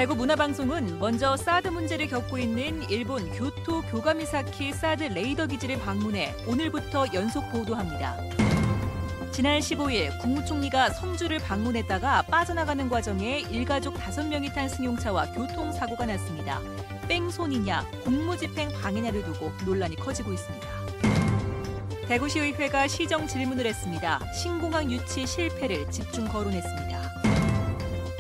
대구 문화방송은 먼저 사드 문제를 겪고 있는 일본 교토 교가미사키 사드 레이더 기지를 방문해 오늘부터 연속 보도합니다. 지난 15일 국무총리가 성주를 방문했다가 빠져나가는 과정에 일가족 5명이 탄 승용차와 교통사고가 났습니다. 뺑소니냐, 공무집행 방해냐를 두고 논란이 커지고 있습니다. 대구시의회가 시정 질문을 했습니다. 신공항 유치 실패를 집중 거론했습니다.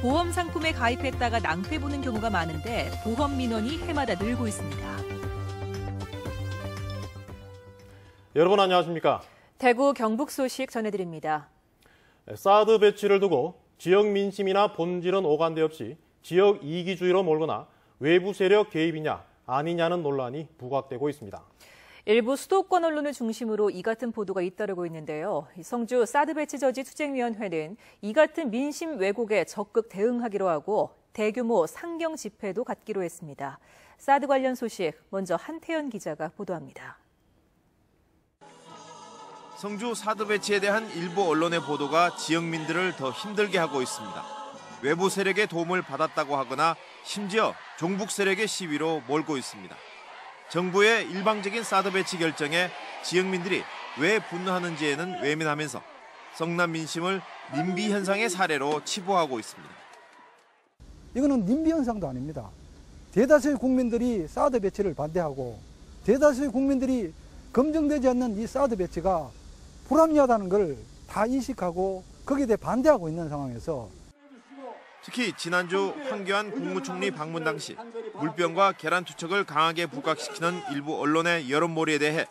보험 상품에 가입했다가 낭패 보는 경우가 많은데 보험 민원이 해마다 늘고 있습니다. 여러분 안녕하십니까? 대구 경북 소식 전해드립니다. 사드 배치를 두고 지역 민심이나 본질은 오간데 없이 지역 이기주의로 몰거나 외부 세력 개입이냐 아니냐는 논란이 부각되고 있습니다. 일부 수도권 언론을 중심으로 이 같은 보도가 잇따르고 있는데요. 성주 사드 배치 저지 투쟁위원회는 이 같은 민심 왜곡에 적극 대응하기로 하고 대규모 상경 집회도 갖기로 했습니다. 사드 관련 소식 먼저 한태연 기자가 보도합니다. 성주 사드 배치에 대한 일부 언론의 보도가 지역민들을 더 힘들게 하고 있습니다. 외부 세력의 도움을 받았다고 하거나 심지어 종북 세력의 시위로 몰고 있습니다. 정부의 일방적인 사드 배치 결정에 지역민들이 왜 분노하는지에는 외면하면서 성남 민심을 님비 현상의 사례로 치부하고 있습니다. 이거는 님비 현상도 아닙니다. 대다수의 국민들이 사드 배치를 반대하고 대다수의 국민들이 검증되지 않는 이 사드 배치가 불합리하다는 걸 다 인식하고 거기에 대해 반대하고 있는 상황에서 특히 지난주 황교안 국무총리 방문 당시 물병과 계란 투척을 강하게 부각시키는 일부 언론의 여론몰이에 대해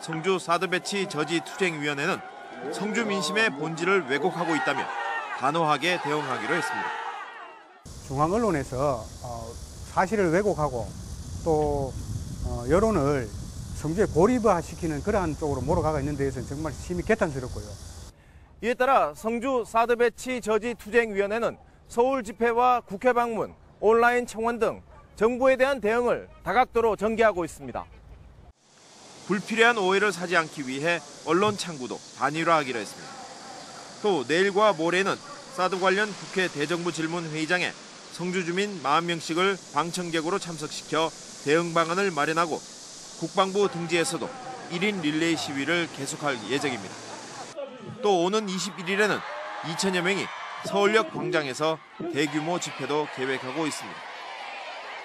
성주 사드 배치 저지 투쟁위원회는 성주 민심의 본질을 왜곡하고 있다며 단호하게 대응하기로 했습니다. 중앙 언론에서 사실을 왜곡하고 또 여론을 성주에 고립화시키는 그러한 쪽으로 몰아가고 있는 데에서는 정말 심히 개탄스럽고요. 이에 따라 성주 사드 배치 저지 투쟁위원회는 서울 집회와 국회 방문, 온라인 청원 등 정부에 대한 대응을 다각도로 전개하고 있습니다. 불필요한 오해를 사지 않기 위해 언론 창구도 단일화하기로 했습니다. 또 내일과 모레는 사드 관련 국회 대정부 질문 회의장에 성주 주민 40명씩을 방청객으로 참석시켜 대응 방안을 마련하고 국방부 등지에서도 1인 릴레이 시위를 계속할 예정입니다. 또 오는 21일에는 2천여 명이 서울역 광장에서 대규모 집회도 계획하고 있습니다.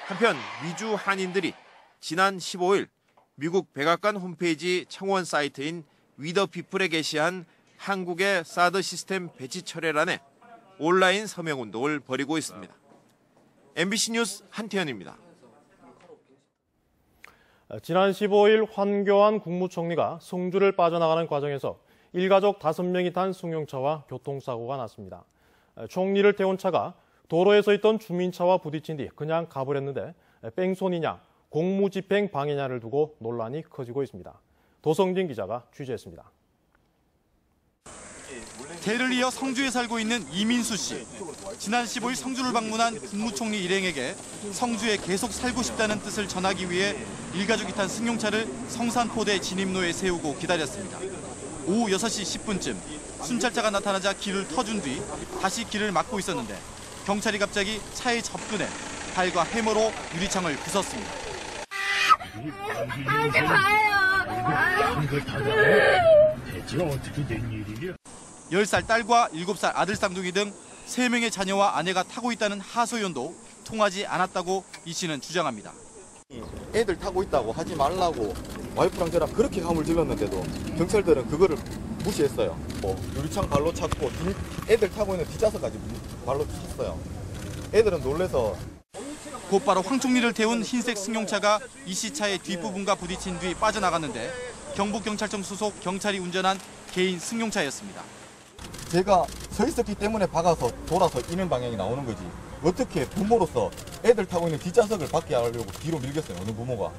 한편 미주 한인들이 지난 15일 미국 백악관 홈페이지 청원 사이트인 위더피플에 게시한 한국의 사드 시스템 배치 철회란에 온라인 서명운동을 벌이고 있습니다. MBC 뉴스 한태현입니다. 지난 15일 황교안 국무총리가 성주를 빠져나가는 과정에서 일가족 5명이 탄 승용차와 교통사고가 났습니다. 총리를 태운 차가 도로에 서 있던 주민차와 부딪힌 뒤 그냥 가버렸는데 뺑소니냐, 공무집행 방해냐를 두고 논란이 커지고 있습니다. 도성진 기자가 취재했습니다. 대를 이어 성주에 살고 있는 이민수 씨. 지난 15일 성주를 방문한 국무총리 일행에게 성주에 계속 살고 싶다는 뜻을 전하기 위해 일가족이 탄 승용차를 성산포대 진입로에 세우고 기다렸습니다. 오후 6시 10분쯤 순찰차가 나타나자 길을 터준 뒤 다시 길을 막고 있었는데 경찰이 갑자기 차에 접근해 발과 해머로 유리창을 부쉈습니다. 하지 마요. 대체 어떻게 된 일이냐? 10살 딸과 7살 아들 쌍둥이 등 3명의 자녀와 아내가 타고 있다는 하소연도 통하지 않았다고 이 씨는 주장합니다. 애들 타고 있다고 하지 말라고 와이프랑 저랑 그렇게 감을 질렀는데도 경찰들은 그거를 무시했어요. 유리창 발로 찼고 애들 타고 있는 뒷좌석까지 발로 찼어요. 애들은 놀래서. 곧바로 황 총리를 태운 흰색 승용차가 이 씨 차의 뒷부분과 부딪힌 뒤 빠져나갔는데 경북경찰청 소속 경찰이 운전한 개인 승용차였습니다. 제가 서 있었기 때문에 박아서 돌아서 이는 방향이 나오는 거지. 어떻게 부모로서 애들 타고 있는 뒷좌석을 밖에 하려고 뒤로 밀겠어요, 어느 부모가.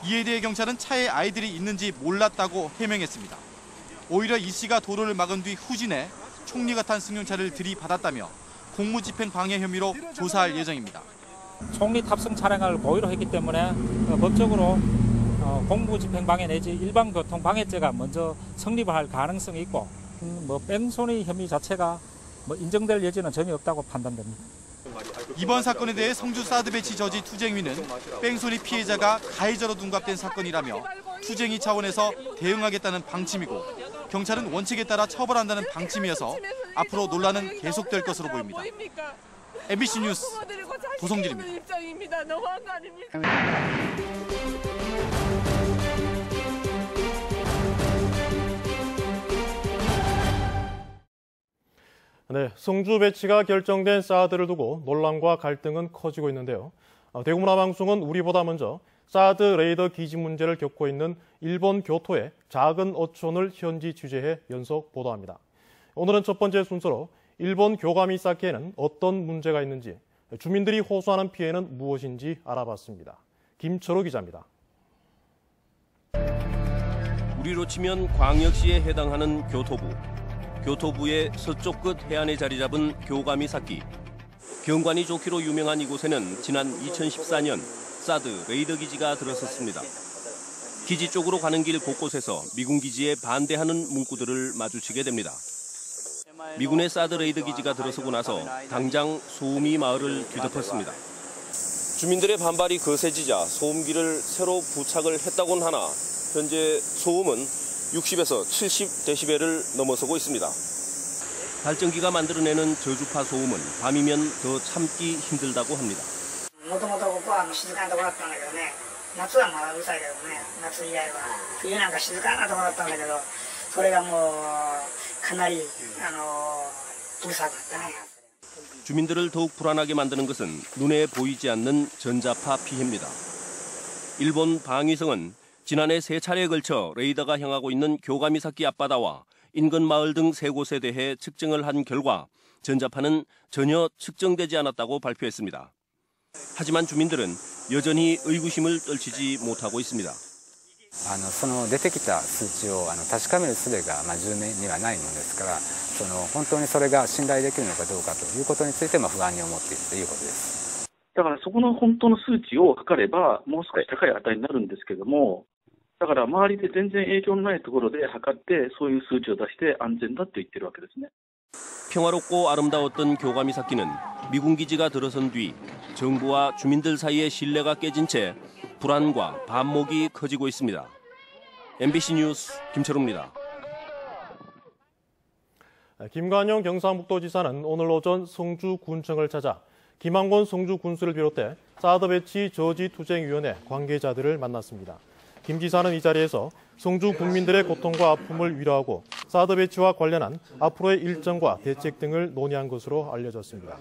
이에 대해 경찰은 차에 아이들이 있는지 몰랐다고 해명했습니다. 오히려 이 씨가 도로를 막은 뒤 후진해 총리가 탄 승용차를 들이받았다며 공무집행 방해 혐의로 조사할 예정입니다. 총리 탑승 차량을 고의로 했기 때문에 법적으로 공무집행 방해 내지 일반교통 방해죄가 먼저 성립을 할 가능성이 있고 뺑소니 혐의 자체가 인정될 여지는 전혀 없다고 판단됩니다. 이번 사건에 대해 성주 사드 배치 저지 투쟁위는 뺑소니 피해자가 가해자로 둔갑된 사건이라며 투쟁위 차원에서 대응하겠다는 방침이고 경찰은 원칙에 따라 처벌한다는 방침이어서 앞으로 논란은 계속될 것으로 보입니다. MBC 뉴스 도성진입니다. 네, 성주 배치가 결정된 사드를 두고 논란과 갈등은 커지고 있는데요. 대구문화방송은 우리보다 먼저 사드 레이더 기지 문제를 겪고 있는 일본 교토의 작은 어촌을 현지 취재해 연속 보도합니다. 오늘은 첫 번째 순서로 일본 교가미사키에는 어떤 문제가 있는지, 주민들이 호소하는 피해는 무엇인지 알아봤습니다. 김철호 기자입니다. 우리로 치면 광역시에 해당하는 교토부. 교토부의 서쪽 끝 해안에 자리 잡은 교가미사키. 경관이 좋기로 유명한 이곳에는 지난 2014년 사드 레이더 기지가 들어섰습니다. 기지 쪽으로 가는 길 곳곳에서 미군 기지에 반대하는 문구들을 마주치게 됩니다. 미군의 사드 레이더 기지가 들어서고 나서 당장 소음이 마을을 뒤덮었습니다. 주민들의 반발이 거세지자 소음기를 새로 부착을 했다곤 하나 현재 소음은 60에서 70데시벨을 넘어서고 있습니다. 발전기가 만들어내는 저주파 소음은 밤이면 더 참기 힘들다고 합니다. もともとここは静かなところだったんだけどね、夏はまだうるさいけどね、夏以外は冬なんか静かなところだったんだけど、それがもうかなりうるさかったね。 주민들을 더욱 불안하게 만드는 것은 눈에 보이지 않는 전자파 피해입니다. 일본 방위성은 지난해 3차례에 걸쳐 레이더가 향하고 있는 교가미사키 앞바다와 인근 마을 등 3곳에 대해 측정을 한 결과 전자파는 전혀 측정되지 않았다고 발표했습니다. 하지만 주민들은 여전히 의구심을 떨치지 못하고 있습니다. その出てきた数値を確かめる術が十分にはないものですから、本当にそれが信頼できるのかどうかということについて不安に思っているということです。だからそこの本当の数値を測ればもう少し高い値になるんですけども、だから周りで全然影響のないところで測ってそういう数値を出して安全だと言ってるわけですね. 평화롭고 아름다웠던 교가미사키는 미군 기지가 들어선 뒤 정부와 주민들 사이의 신뢰가 깨진 채 불안과 반목이 커지고 있습니다. MBC 뉴스 김철우입니다. 김관영 경상북도지사는 오늘 오전 성주군청을 찾아 김한권 성주군수를 비롯해 사드 배치 저지 투쟁위원회 관계자들을 만났습니다. 김 지사는 이 자리에서 성주 국민들의 고통과 아픔을 위로하고 사드 배치와 관련한 앞으로의 일정과 대책 등을 논의한 것으로 알려졌습니다.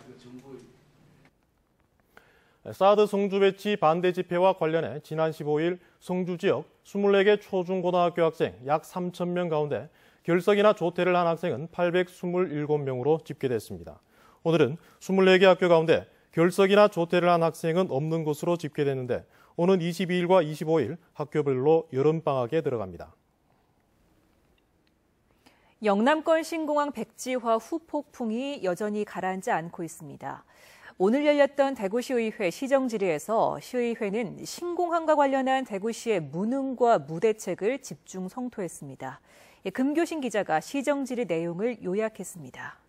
사드 성주 배치 반대 집회와 관련해 지난 15일 성주 지역 24개 초중고등학교 학생 약 3,000명 가운데 결석이나 조퇴를 한 학생은 827명으로 집계됐습니다. 오늘은 24개 학교 가운데 결석이나 조퇴를 한 학생은 없는 것으로 집계됐는데 오는 22일과 25일 학교별로 여름방학에 들어갑니다. 영남권 신공항 백지화 후폭풍이 여전히 가라앉지 않고 있습니다. 오늘 열렸던 대구시의회 시정질의에서 시의회는 신공항과 관련한 대구시의 무능과 무대책을 집중 성토했습니다. 금교신 기자가 시정질의 내용을 요약했습니다.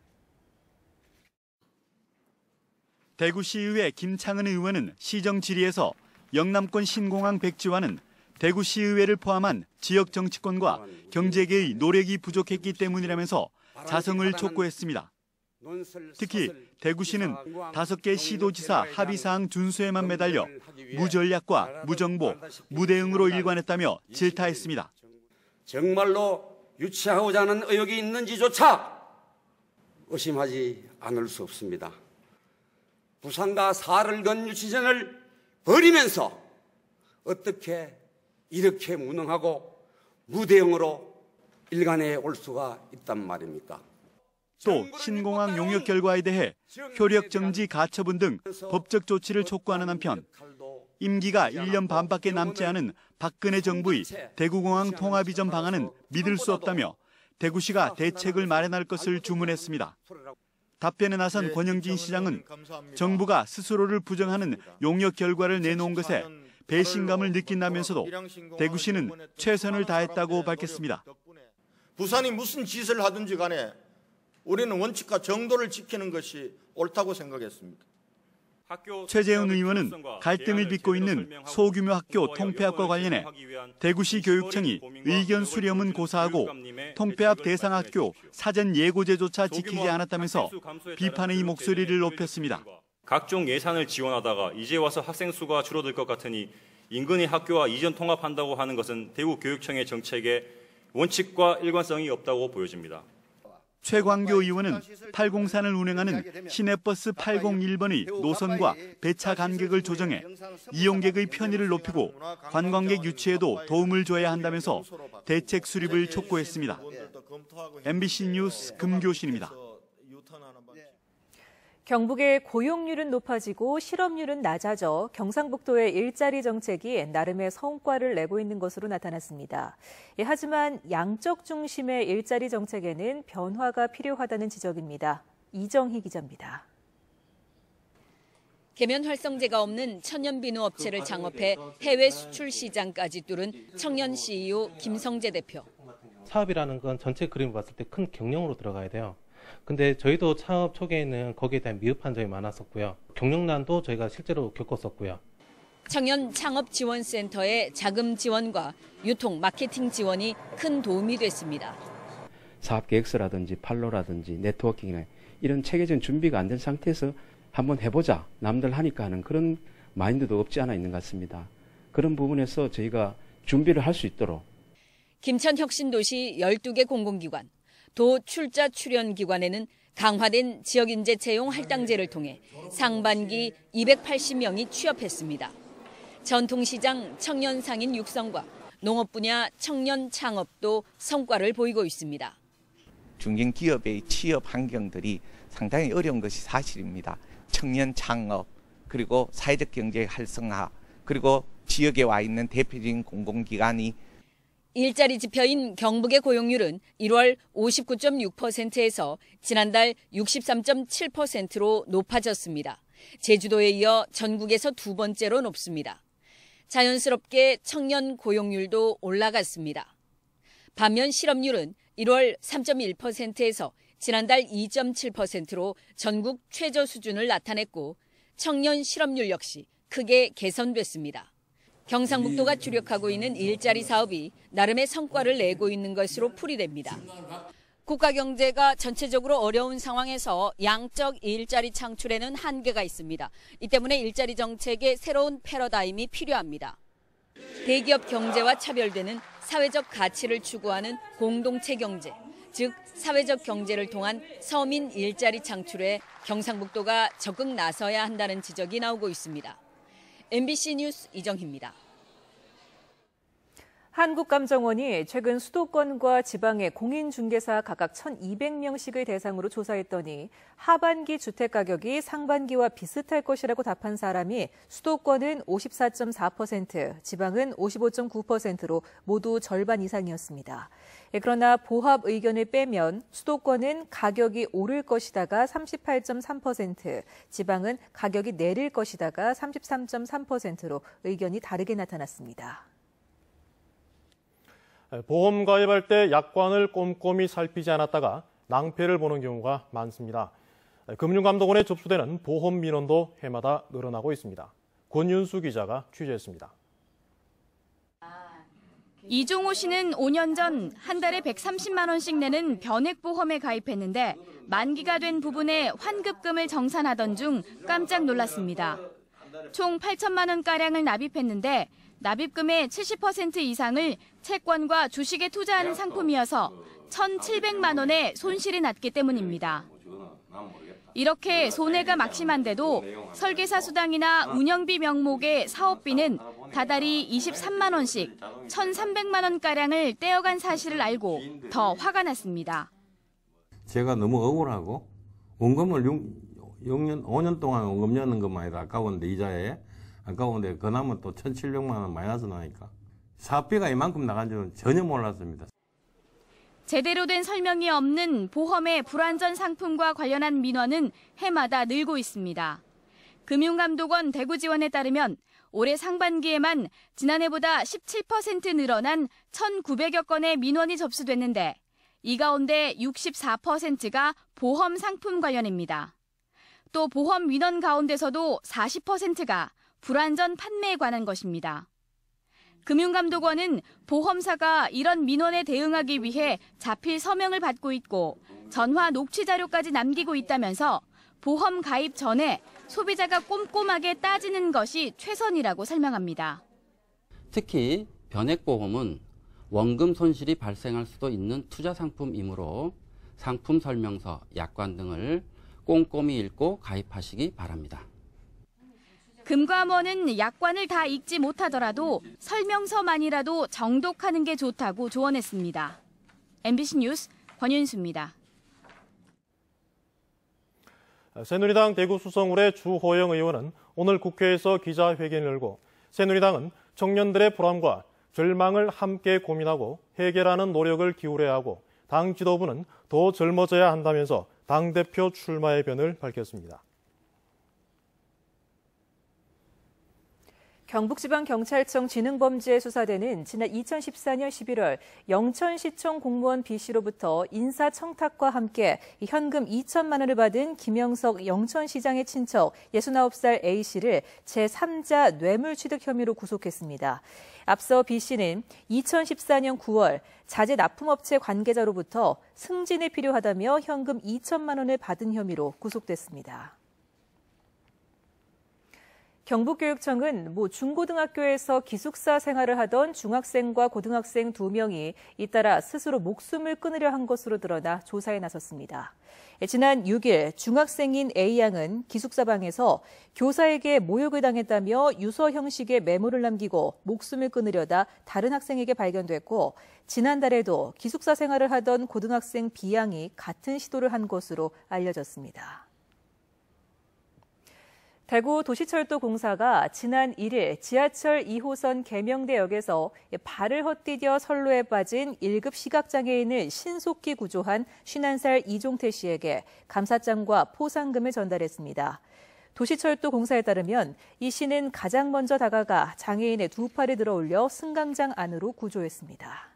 대구시의회 김창은 의원은 시정질의에서 영남권 신공항 백지화는 대구시의회를 포함한 지역 정치권과 경제계의 노력이 부족했기 때문이라면서 자성을 촉구했습니다. 특히 대구시는 5개 시도지사 합의사항 준수에만 매달려 무전략과 무정보, 무대응으로 일관했다며 질타했습니다. 정말로 유치하고자 하는 의혹이 있는지조차 의심하지 않을 수 없습니다. 부산과 사를 건 유치전을 버리면서 어떻게 이렇게 무능하고 무대응으로 일관해 올 수가 있단 말입니까? 또 신공항 용역 결과에 대해 효력 정지 가처분 등 법적 조치를 촉구하는 한편 임기가 1년 반밖에 남지 않은 박근혜 정부의 대구공항 통합 이전 방안은 믿을 수 없다며 대구시가 대책을 마련할 것을 주문했습니다. 답변에 나선 권영진 시장은 정부가 스스로를 부정하는 용역 결과를 내놓은 것에 배신감을 느낀다면서도 대구시는 최선을 다했다고 밝혔습니다. 부산이 무슨 짓을 하든지 간에 우리는 원칙과 정도를 지키는 것이 옳다고 생각했습니다. 최재훈 의원은 갈등을 빚고 있는 소규모 학교 통폐합과 관련해 대구시 교육청이 의견 수렴은 고사하고 통폐합 대상 학교 사전 예고제조차 지키지 않았다면서 비판의 목소리를 높였습니다. 각종 예산을 지원하다가 이제 와서 학생 수가 줄어들 것 같으니 인근의 학교와 이전 통합한다고 하는 것은 대구교육청의 정책에 원칙과 일관성이 없다고 보여집니다. 최광교 의원은 803을 운행하는 시내버스 801번의 노선과 배차 간격을 조정해 이용객의 편의를 높이고 관광객 유치에도 도움을 줘야 한다면서 대책 수립을 촉구했습니다. MBC 뉴스 금교신입니다. 경북의 고용률은 높아지고 실업률은 낮아져 경상북도의 일자리 정책이 나름의 성과를 내고 있는 것으로 나타났습니다. 하지만 양적 중심의 일자리 정책에는 변화가 필요하다는 지적입니다. 이정희 기자입니다. 계면 활성제가 없는 천연 비누 업체를 창업해 해외 수출 시장까지 뚫은 청년 CEO 김성재 대표. 사업이라는 건 전체 그림을 봤을 때 큰 경영으로 들어가야 돼요. 근데 저희도 창업 초기에는 거기에 대한 미흡한 점이 많았었고요. 경영난도 저희가 실제로 겪었었고요. 청년 창업지원센터의 자금 지원과 유통, 마케팅 지원이 큰 도움이 됐습니다. 사업 계획서라든지 판로라든지 네트워킹이나 이런 체계적인 준비가 안 된 상태에서 한번 해보자, 남들 하니까 하는 그런 마인드도 없지 않아 있는 것 같습니다. 그런 부분에서 저희가 준비를 할 수 있도록. 김천혁신도시 12개 공공기관, 도 출자 출연 기관에는 강화된 지역인재 채용 할당제를 통해 상반기 280명이 취업했습니다. 전통시장 청년 상인 육성과 농업 분야 청년 창업도 성과를 보이고 있습니다. 중견기업의 취업 환경들이 상당히 어려운 것이 사실입니다. 청년 창업, 그리고 사회적 경제 활성화, 그리고 지역에 와 있는 대표적인 공공기관이 일자리 지표인 경북의 고용률은 1월 59.6%에서 지난달 63.7%로 높아졌습니다. 제주도에 이어 전국에서 두 번째로 높습니다. 자연스럽게 청년 고용률도 올라갔습니다. 반면 실업률은 1월 3.1%에서 지난달 2.7%로 전국 최저 수준을 나타냈고 청년 실업률 역시 크게 개선됐습니다. 경상북도가 주력하고 있는 일자리 사업이 나름의 성과를 내고 있는 것으로 풀이됩니다. 국가 경제가 전체적으로 어려운 상황에서 양적 일자리 창출에는 한계가 있습니다. 이 때문에 일자리 정책의 새로운 패러다임이 필요합니다. 대기업 경제와 차별되는 사회적 가치를 추구하는 공동체 경제, 즉 사회적 경제를 통한 서민 일자리 창출에 경상북도가 적극 나서야 한다는 지적이 나오고 있습니다. MBC 뉴스 이정희입니다. 한국감정원이 최근 수도권과 지방의 공인중개사 각각 1,200명씩을 대상으로 조사했더니 하반기 주택가격이 상반기와 비슷할 것이라고 답한 사람이 수도권은 54.4%, 지방은 55.9%로 모두 절반 이상이었습니다. 그러나 보합 의견을 빼면 수도권은 가격이 오를 것이다가 38.3%, 지방은 가격이 내릴 것이다가 33.3%로 의견이 다르게 나타났습니다. 보험 가입할 때 약관을 꼼꼼히 살피지 않았다가 낭패를 보는 경우가 많습니다. 금융감독원에 접수되는 보험 민원도 해마다 늘어나고 있습니다. 권윤수 기자가 취재했습니다. 이종호 씨는 5년 전 한 달에 130만 원씩 내는 변액보험에 가입했는데 만기가 된 부분에 환급금을 정산하던 중 깜짝 놀랐습니다. 총 8천만 원가량을 납입했는데 납입금의 70% 이상을 채권과 주식에 투자하는 상품이어서 1,700만 원의 손실이 났기 때문입니다. 이렇게 손해가 막심한데도 설계사 수당이나 운영비 명목의 사업비는 다달이 23만 원씩 1,300만 원가량을 떼어간 사실을 알고 더 화가 났습니다. 제가 너무 억울하고 원금을 5년 동안 원금 넣는 것만 해도 아까운데 이자에 아까운데 그나마 또 1,700만 원 마이너스 나니까 사업비가 이만큼 나간 줄은 전혀 몰랐습니다. 제대로 된 설명이 없는 보험의 불완전 상품과 관련한 민원은 해마다 늘고 있습니다. 금융감독원 대구지원에 따르면 올해 상반기에만 지난해보다 17% 늘어난 1,900여 건의 민원이 접수됐는데 이 가운데 64%가 보험 상품 관련입니다. 또 보험 민원 가운데서도 40%가 불완전 판매에 관한 것입니다. 금융감독원은 보험사가 이런 민원에 대응하기 위해 자필 서명을 받고 있고 전화 녹취 자료까지 남기고 있다면서 보험 가입 전에 소비자가 꼼꼼하게 따지는 것이 최선이라고 설명합니다. 특히 변액보험은 원금 손실이 발생할 수도 있는 투자 상품이므로 상품 설명서, 약관 등을 꼼꼼히 읽고 가입하시기 바랍니다. 금감원은 약관을 다 읽지 못하더라도 설명서만이라도 정독하는 게 좋다고 조언했습니다. MBC 뉴스 권윤수입니다. 새누리당 대구 수성울의 주호영 의원은 오늘 국회에서 기자회견을 열고 새누리당은 청년들의 불안과 절망을 함께 고민하고 해결하는 노력을 기울여야 하고 당 지도부는 더 젊어져야 한다면서 당대표 출마의 변을 밝혔습니다. 경북지방경찰청 지능범죄수사대는 지난 2014년 11월 영천시청 공무원 B씨로부터 인사청탁과 함께 현금 2천만 원을 받은 김영석 영천시장의 친척 69살 A씨를 제3자 뇌물취득 혐의로 구속했습니다. 앞서 B씨는 2014년 9월 자재 납품업체 관계자로부터 승진이 필요하다며 현금 2천만 원을 받은 혐의로 구속됐습니다. 경북교육청은 모 중고등학교에서 기숙사 생활을 하던 중학생과 고등학생 2명이 잇따라 스스로 목숨을 끊으려 한 것으로 드러나 조사에 나섰습니다. 지난 6일 중학생인 A양은 기숙사방에서 교사에게 모욕을 당했다며 유서 형식의 메모를 남기고 목숨을 끊으려다 다른 학생에게 발견됐고 지난달에도 기숙사 생활을 하던 고등학생 B양이 같은 시도를 한 것으로 알려졌습니다. 대구 도시철도공사가 지난 1일 지하철 2호선 계명대역에서 발을 헛디뎌 선로에 빠진 1급 시각장애인을 신속히 구조한 51살 이종태 씨에게 감사장과 포상금을 전달했습니다. 도시철도공사에 따르면 이 씨는 가장 먼저 다가가 장애인의 두 팔을 들어 올려 승강장 안으로 구조했습니다.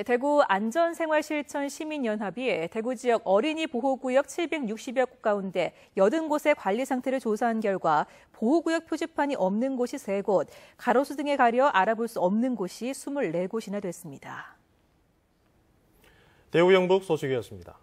대구 안전생활실천 시민연합이 대구 지역 어린이 보호구역 760여 곳 가운데 80곳의 관리 상태를 조사한 결과 보호구역 표지판이 없는 곳이 3곳, 가로수 등에 가려 알아볼 수 없는 곳이 24곳이나 됐습니다. 대구 영북 소식이었습니다.